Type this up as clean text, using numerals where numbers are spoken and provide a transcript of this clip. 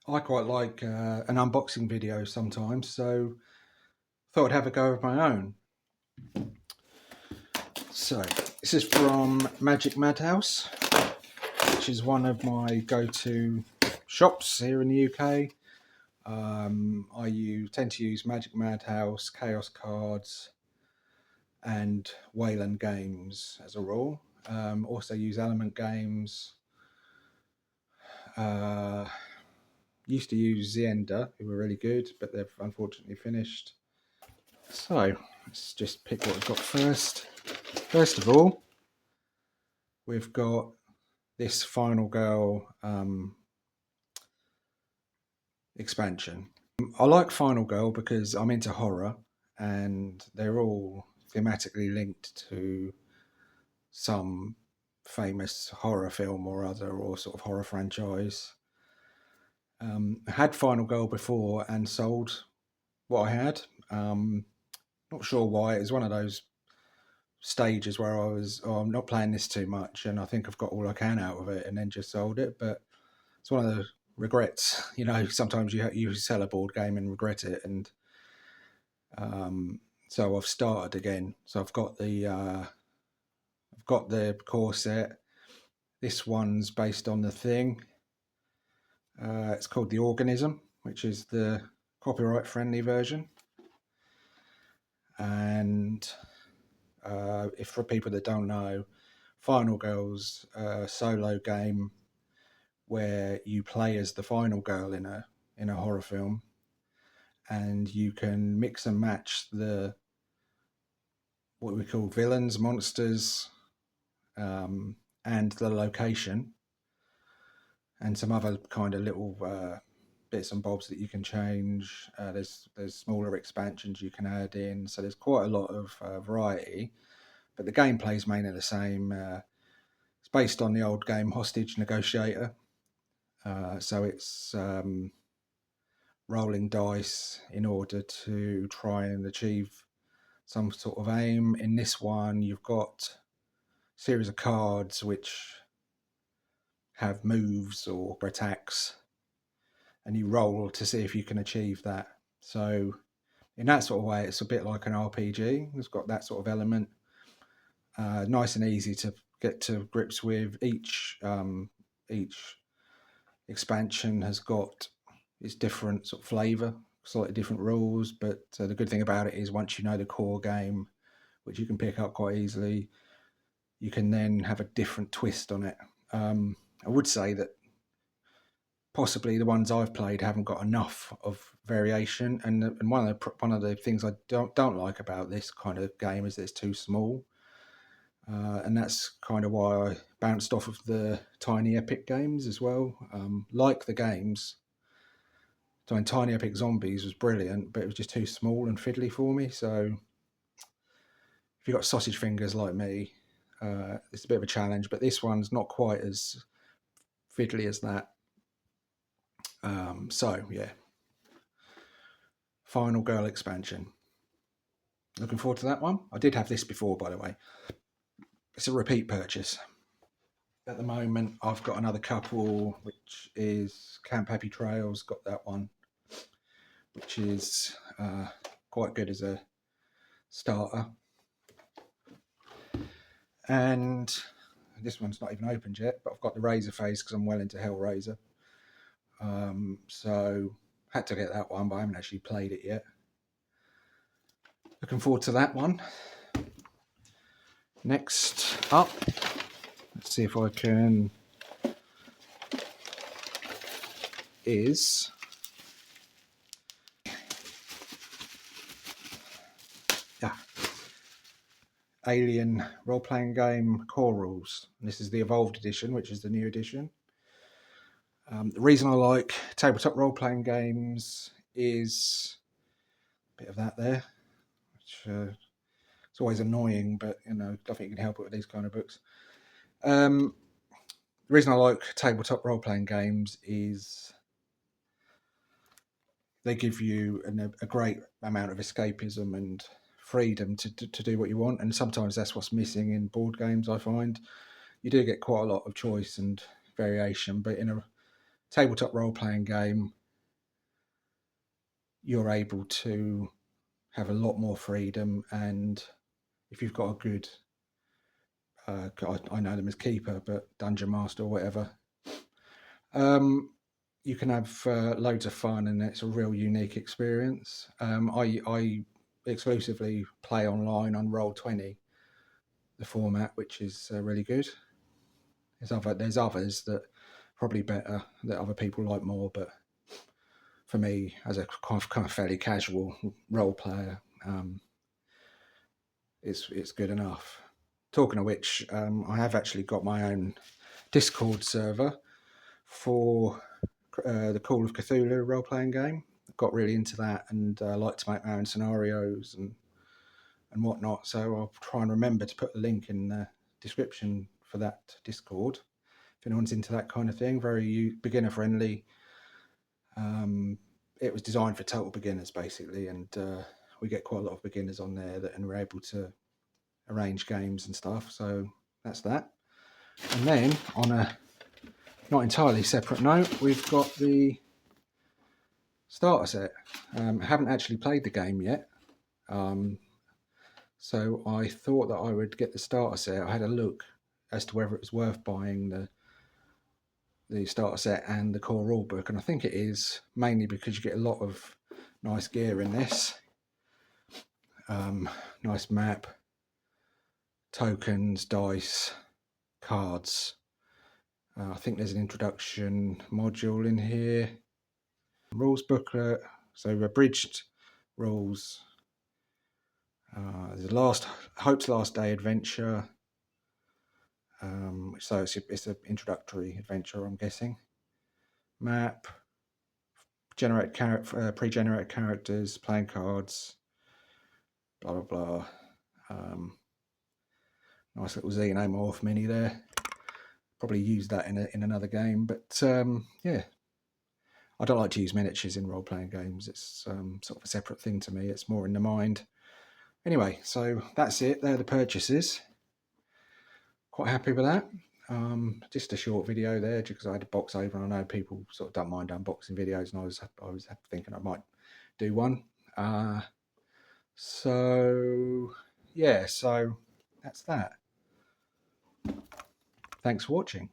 I quite like an unboxing video sometimes, so thought I'd have a go of my own. So this is from Magic Madhouse, which is one of my go-to shops here in the UK. Tend to use Magic Madhouse, Chaos Cards, and Wayland Games as a rule. Also use Element Games. Uh, Used to use Zienda, who were really good, but they've unfortunately finished. So let's just pick what we've got first. First of all, we've got this Final Girl expansion. I like Final Girl because I'm into horror and they're all thematically linked to some famous horror film or other, or sort of horror franchise. I had Final Girl before and sold what I had. Not sure why. It was one of those stages where I was, oh, I'm not playing this too much, and I think I've got all I can out of it, and then just sold it. But it's one of the regrets, Sometimes you sell a board game and regret it, and so I've started again. So I've got the core set. This one's based on the Thing. It's called The Organism, which is the copyright friendly version. And if for people that don't know, Final Girl's a solo game where you play as the final girl in a horror film, and you can mix and match the what we call villains, monsters, and the location, and some other kind of little bits and bobs that you can change. There's smaller expansions you can add in, so there's quite a lot of variety. But the gameplay is mainly the same. It's based on the old game Hostage Negotiator, so it's rolling dice in order to try and achieve some sort of aim. In this one, you've got a series of cards which have moves or attacks, and you roll to see if you can achieve that. So in that sort of way, it's a bit like an RPG. It's got that sort of element. Nice and easy to get to grips with. Each expansion has got its different sort of flavour, slightly different rules. But the good thing about it is once you know the core game, which you can pick up quite easily, you can then have a different twist on it. I would say that possibly the ones I've played haven't got enough of variation, and one of the things I don't like about this kind of game is that it's too small, and that's kind of why I bounced off of the Tiny Epic games as well. Like the games, so in Tiny Epic Zombies was brilliant, but it was just too small and fiddly for me. So if you've got sausage fingers like me, it's a bit of a challenge. But this one's not quite as fiddly as that. So yeah, Final Girl expansion. Looking forward to that one. I did have this before, by the way. It's a repeat purchase. At the moment, I've got another couple, which is Camp Happy Trails. Got that one, which is quite good as a starter. And this one's not even opened yet, but I've got the Razor Face because I'm well into Hellraiser. So had to get that one, but I haven't actually played it yet. Looking forward to that one. Next up, let's see if I can, is Alien role-playing game Core Rules. And this is the Evolved Edition, which is the new edition. The reason I like tabletop role-playing games is a bit of that there, which it's always annoying, but I don't think you can help it with these kind of books. The reason I like tabletop role-playing games is they give you a great amount of escapism and freedom to do what you want, and sometimes that's what's missing in board games. I find you do get quite a lot of choice and variation, but in tabletop role-playing game, you're able to have a lot more freedom, and if you've got a good I know them as keeper, but dungeon master or whatever, you can have loads of fun, and it's a real unique experience. I exclusively play online on Roll20, the format, which is really good. There's others that probably better, that other people like more, but for me, as a kind of fairly casual role player, it's good enough. Talking of which, I have actually got my own Discord server for the Call of Cthulhu role-playing game. Got really into that, and like to make my own scenarios and whatnot. So I'll try and remember to put the link in the description for that Discord if anyone's into that kind of thing. Very beginner friendly. It was designed for total beginners basically, and we get quite a lot of beginners on there that are able to arrange games and stuff. So that's that. And then on a not entirely separate note, we've got the starter set. I haven't actually played the game yet, so I thought that I would get the starter set. I had a look as to whether it was worth buying the starter set and the core rulebook, and I think it is, mainly because you get a lot of nice gear in this. Nice map, tokens, dice, cards. I think there's an introduction module in here. Rules booklet, so abridged rules. There's Hope's Last Day adventure. So it's an introductory adventure, I'm guessing. Map, pre-generated characters, playing cards, blah blah blah. Nice little xenomorph mini there. Probably use that in another game, but yeah. I don't like to use miniatures in role-playing games. It's sort of a separate thing to me. It's more in the mind. Anyway, so that's it. They're the purchases. Quite happy with that. Just a short video there, because I had a box over, and I know people sort of don't mind unboxing videos, and I was thinking I might do one. So yeah, so that's that. Thanks for watching.